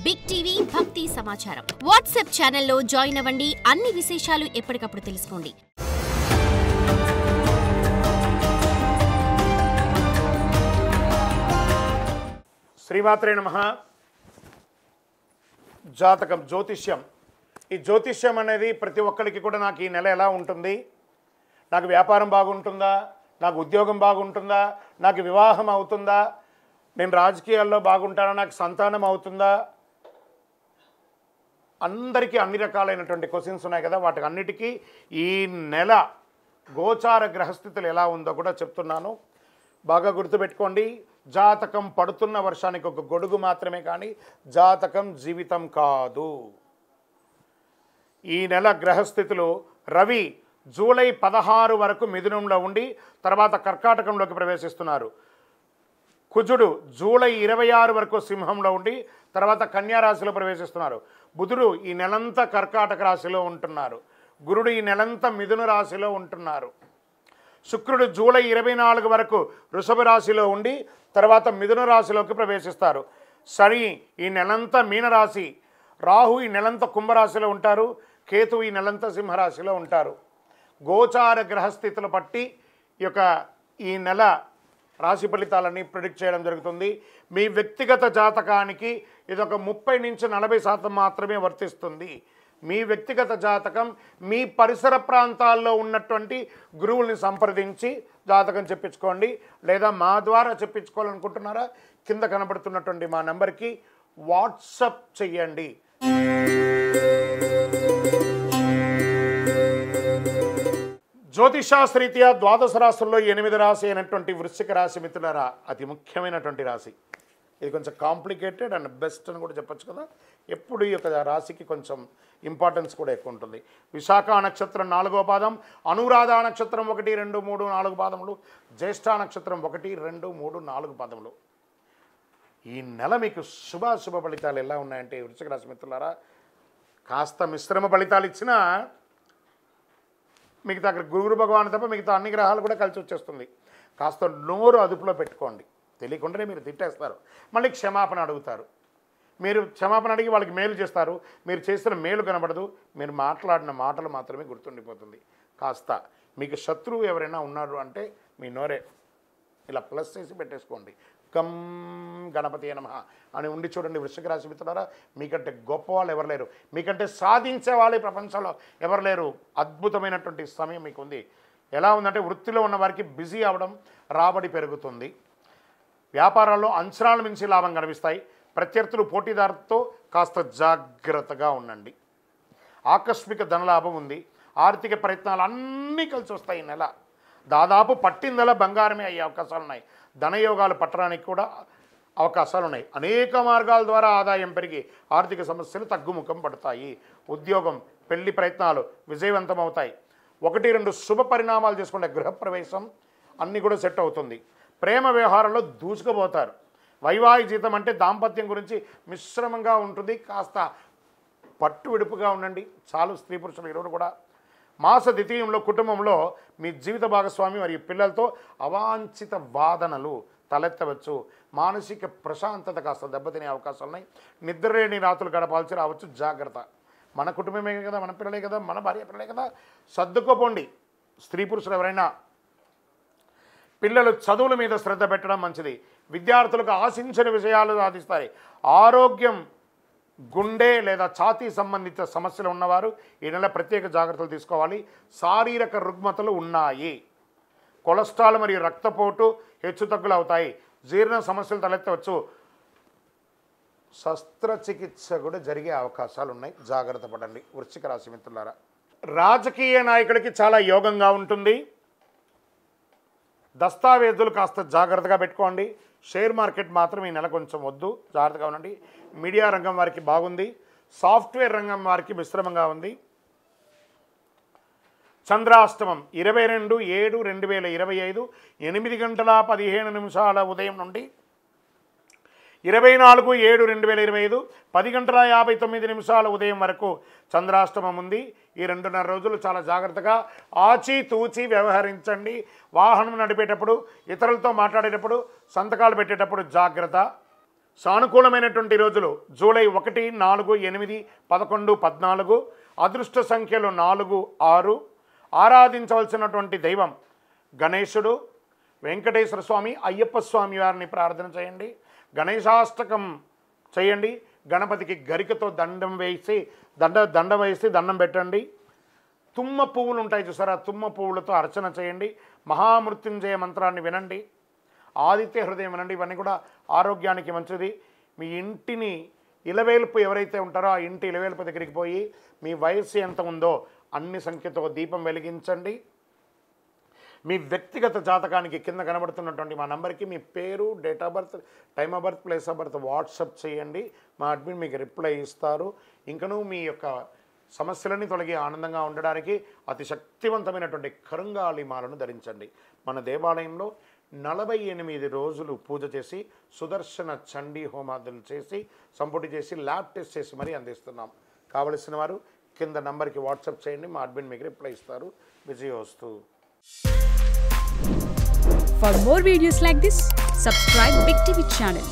Big TV భక్తి సమాచారం WhatsApp ఛానల్లో జాయిన్ అవ్వండి. అన్ని విశేషాలు ఎప్పటికప్పుడు తెలుసుకోండి. శ్రీమాత్రే నమః. జాతకం, జ్యోతిష్యం. ఈ జ్యోతిష్యం అనేది ప్రతి ఒక్కరికి కూడా నాకు ఈ నెల ఎలా ఉంటుంది, నాకు వ్యాపారం బాగుంటుందా, నాకు ఉద్యోగం బాగుంటుందా, నాకు వివాహం అవుతుందా, నేను రాజకీయాల్లో బాగుంటానా, నాకు సంతానం అవుతుందా, అందరికీ అన్ని రకాలైనటువంటి క్వశ్చన్స్ ఉన్నాయి కదా. వాటికి అన్నిటికీ ఈ నెల గోచార గ్రహస్థితులు ఎలా ఉందో కూడా చెప్తున్నాను. బాగా గుర్తుపెట్టుకోండి. జాతకం పడుతున్న వర్షానికి ఒక గొడుగు మాత్రమే, కానీ జాతకం జీవితం కాదు. ఈ నెల గ్రహస్థితులు రవి జూలై 16 వరకు మిథునంలో ఉండి తర్వాత కర్కాటకంలోకి ప్రవేశిస్తున్నారు. కుజుడు జూలై 26 వరకు సింహంలో ఉండి తర్వాత కన్యా రాశిలో ప్రవేశిస్తున్నారు. బుధుడు ఈ నెలంతా కర్కాటక రాశిలో ఉంటున్నారు. గురుడు ఈ నెలంతా మిథున రాశిలో ఉంటున్నారు. శుక్రుడు జూలై 24 వరకు వృషభ రాశిలో ఉండి తర్వాత మిథున రాశిలోకి ప్రవేశిస్తారు. శని ఈ నెలంతా మీనరాశి, రాహు ఈ నెలంతా కుంభరాశిలో ఉంటారు, కేతు ఈ నెలంతా సింహరాశిలో ఉంటారు. గోచార గ్రహస్థితులు బట్టి ఈ నెల రాశి ఫలితాలని ప్రిడిక్ట్ చేయడం జరుగుతుంది. మీ వ్యక్తిగత జాతకానికి ఇదొక 30 నుంచి 40% మాత్రమే వర్తిస్తుంది. మీ వ్యక్తిగత జాతకం మీ పరిసర ప్రాంతాల్లో ఉన్నటువంటి గురువుల్ని సంప్రదించి జాతకం చెప్పించుకోండి. లేదా మా ద్వారా చెప్పించుకోవాలనుకుంటున్నారా, కింద కనబడుతున్నటువంటి మా నెంబర్కి వాట్సప్ చెయ్యండి. జ్యోతిషాస్త్రీత్యా ద్వాదశ రాశుల్లో 8 రాశి అయినటువంటి వృశ్చిక రాశి మిత్రులారా, అతి ముఖ్యమైనటువంటి రాశి. ఇది కొంచెం కాంప్లికేటెడ్ అండ్ బెస్ట్ అని కూడా చెప్పచ్చు కదా. ఎప్పుడు ఈ యొక్క రాశికి కొంచెం ఇంపార్టెన్స్ కూడా ఎక్కువ ఉంటుంది. విశాఖ నక్షత్రం 4వ పాదం, అనురాధ నక్షత్రం 1, 2, 3, 4 పాదములు, జ్యేష్ఠ నక్షత్రం 1, 2, 3, 4 పాదములు. ఈ నెల మీకు శుభాశుభ ఫలితాలు ఎలా ఉన్నాయంటే వృశ్చిక రాశి మిత్రులారా, కాస్త మిశ్రమ ఫలితాలు ఇచ్చినా మిగతా అక్కడ గురు భగవాన్ తప్ప మిగతా అన్ని గ్రహాలు కూడా కలిసి వచ్చేస్తుంది. కాస్త నోరు అదుపులో పెట్టుకోండి. తెలియకుండానే మీరు తిట్టేస్తారు, మళ్ళీ క్షమాపణ అడుగుతారు. మీరు క్షమాపణ అడిగి వాళ్ళకి మేలు చేస్తారు, మీరు చేసిన మేలు కనబడదు, మీరు మాట్లాడిన మాటలు మాత్రమే గుర్తుండిపోతుంది. కాస్త మీకు శత్రువు ఎవరైనా ఉన్నారు అంటే మీ నోరే ఇలా ప్లస్ చేసి పెట్టేసుకోండి. గం గణపతి నమః అని ఉండి చూడండి. వృశ్చిక రాశి మిత్రులారా, మీకంటే గొప్ప వాళ్ళు ఎవరు లేరు, మీకంటే సాధించే వాళ్ళే ప్రపంచంలో ఎవరు లేరు. అద్భుతమైనటువంటి సమయం మీకు ఉంది. ఎలా ఉందంటే వృత్తిలో ఉన్న వారికి బిజీ అవ్వడం, రాబడి పెరుగుతుంది. వ్యాపారాల్లో అంచనాల మించి లాభం కనిపిస్తాయి. ప్రత్యర్థులు పోటీదారులతో కాస్త జాగ్రత్తగా ఉండండి. ఆకస్మిక ధనలాభం ఉంది. ఆర్థిక ప్రయత్నాలు అన్నీ కలిసి వస్తాయి. ఈ నెల దాదాపు పట్టిందల బంగారమే అయ్యే అవకాశాలు ఉన్నాయి. ధనయోగాలు పట్టడానికి కూడా అవకాశాలు ఉన్నాయి. అనేక మార్గాల ద్వారా ఆదాయం పెరిగి ఆర్థిక సమస్యలు తగ్గుముఖం పడతాయి. ఉద్యోగం, పెళ్లి ప్రయత్నాలు విజయవంతం అవుతాయి. 1, 2 శుభ పరిణామాలు చేసుకుంటే గృహప్రవేశం అన్నీ కూడా సెట్ అవుతుంది. ప్రేమ వ్యవహారంలో దూసుకుపోతారు. వైవాహిక జీవితం అంటే దాంపత్యం గురించి మిశ్రమంగా ఉంటుంది. కాస్త పట్టు విడుపుగా ఉండండి చాలు స్త్రీ పురుషులు ఇరువురు కూడా. మాస ద్వితీయంలో కుటుంబంలో మీ జీవిత భాగస్వామి మరియు పిల్లలతో అవాంఛిత వాదనలు తలెత్తవచ్చు. మానసిక ప్రశాంతత కాస్త దెబ్బతినే అవకాశాలు ఉన్నాయి. నిద్రలేని రాత్రులు గడపాల్సి రావచ్చు, జాగ్రత్త. మన కుటుంబమే కదా, మన పిల్లలే కదా, మన భార్య పిల్లలే కదా, సర్దుకోపోండి. స్త్రీ పురుషులు ఎవరైనా పిల్లలు చదువుల మీద శ్రద్ధ పెట్టడం మంచిది. విద్యార్థులకు ఆశించిన విషయాలు సాధిస్తాయి. ఆరోగ్యం, గుండె లేదా ఛాతీ సంబంధిత సమస్యలు ఉన్నవారు ఈ నెల ప్రత్యేక జాగ్రత్తలు తీసుకోవాలి. శారీరక రుగ్మతలు ఉన్నాయి. కొలెస్ట్రాల్ మరియు రక్తపోటు హెచ్చుతగ్గులు అవుతాయి. జీర్ణ సమస్యలు తలెత్తవచ్చు. శస్త్రచికిత్స కూడా జరిగే అవకాశాలు ఉన్నాయి, జాగ్రత్త పడండి వృశ్చిక రాశి మిత్రులారా. రాజకీయ నాయకులకి చాలా యోగంగా ఉంటుంది. దస్తావేజులు కాస్త జాగ్రత్తగా పెట్టుకోండి. షేర్ మార్కెట్ మాత్రం ఈ నెల కొంచెం వద్దు, జాగ్రత్తగా ఉండండి. మీడియా రంగం వారికి బాగుంది. సాఫ్ట్వేర్ రంగం వారికి మిశ్రమంగా ఉంది. చంద్రాష్టమం 22/7/2025 8:15 ఉదయం నుండి 24/7/2025 10:59 ఉదయం వరకు చంద్రాష్టమం ఉంది. ఈ 2.5 రోజులు చాలా జాగ్రత్తగా ఆచితూచి వ్యవహరించండి. వాహనం నడిపేటప్పుడు, ఇతరులతో మాట్లాడేటప్పుడు, సంతకాలు పెట్టేటప్పుడు జాగ్రత్త. సానుకూలమైనటువంటి రోజులు జూలై 1, 4, 8, 11, 14. అదృష్ట సంఖ్యలు 4, 6. ఆరాధించవలసినటువంటి దైవం గణేశుడు, వెంకటేశ్వర స్వామి, అయ్యప్ప స్వామి వారిని ప్రార్థన చేయండి. గణేశాష్టకం చేయండి. గణపతికి గరికతో దండం వేసి దండం పెట్టండి. తుమ్మ పువ్వులు ఉంటాయి చూసారా, తుమ్మ పువ్వులతో అర్చన చేయండి. మహామృత్యుంజయ మంత్రాన్ని వినండి. ఆదిత్య హృదయం వినండి. ఇవన్నీ కూడా ఆరోగ్యానికి మంచిది. మీ ఇంటిని ఇలవేల్పు ఎవరైతే ఉంటారో ఆ ఇంటి ఇలవేల్పు దగ్గరికి పోయి మీ వయస్సు ఎంత ఉందో అన్ని సంఖ్యతో దీపం వెలిగించండి. మీ వ్యక్తిగత జాతకానికి కింద కనబడుతున్నటువంటి మా నంబర్కి మీ పేరు, date of birth, time of birth, place of birth WhatsApp చేయండి. మా అడ్మిన్ మీకు రిప్లై ఇస్తారు. ఇంకనూ మీ యొక్క సమస్యలన్నీ తొలగి ఆనందంగా ఉండడానికి అతి శక్తివంతమైనటువంటి కరుంగాళి మాలను ధరించండి. మన దేవాలయంలో 48 రోజులు పూజ చేసి సుదర్శన చండీ హోమాదులు చేసి సంపుటి చేసి ల్యాబ్ టెస్ట్ చేసి మరీ అందిస్తున్నాం. కావలసిన వారు కింద నంబర్కి వాట్సాప్ చేయండి. మా అడ్మిన్ మీకు రిప్లై ఇస్తారు. విజయోస్తు. For more videos like this, subscribe Big TV channel.